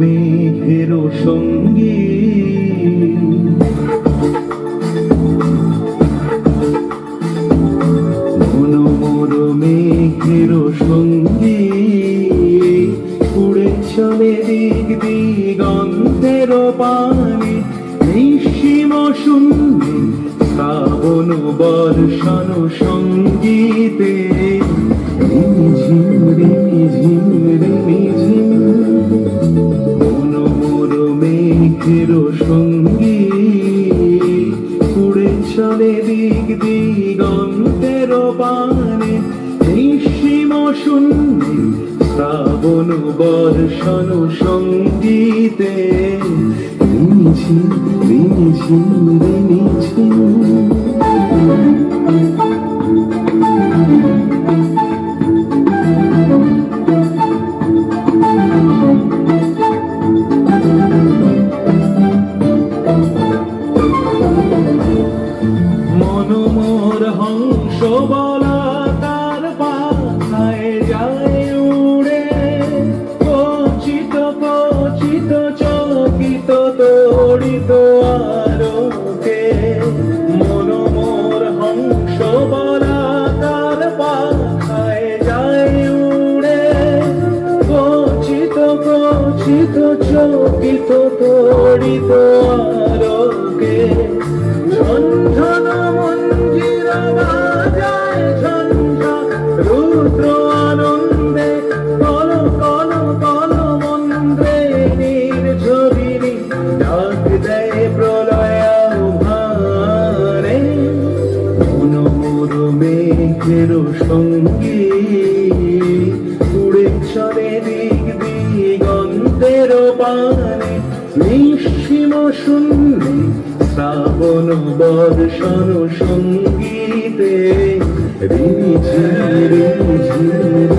মেঘের সঙ্গী মনোমর মেঘের সঙ্গী উড়ে চলে দিক দিগন্তের পানে নিঃসীম শূন্যে শ্রাবণ বর্ষণ সঙ্গীতে রিমিঝিম রিমিঝিম রিমিঝিম মনোমর মেঘের সঙ্গী উড়ে চলে দিক দিগন্তের পানে নিঃসীম শূন্যে শ্রাবণ বর্ষণ সঙ্গীতে রিমিঝিম রিমিঝিম রিমিঝিম মনোমর হংস বলা তার পাখায় যায় উড়ে কচিত কচিত চকিত তড়িত আলোকে মনোমর হংস বলা তার পাখায় যায় উড়ে কচিত কচিত চকিত তড়িত আলোকে ঝনঝন মঞ্জির বাজায় ঝঞ্ঝা রুদ্র আনন্দে কল কল কল মন্দ্রে নির্ঝরিণী ডাক দেয় প্রলয় ভারে মনোমর মেঘের সঙ্গী উড়ে চলে দিক দিগন্তের পানে নিঃসীম শূন্যে শ্রাবণ বর্ষণ সঙ্গীতে রিমিঝিম রিমিঝিম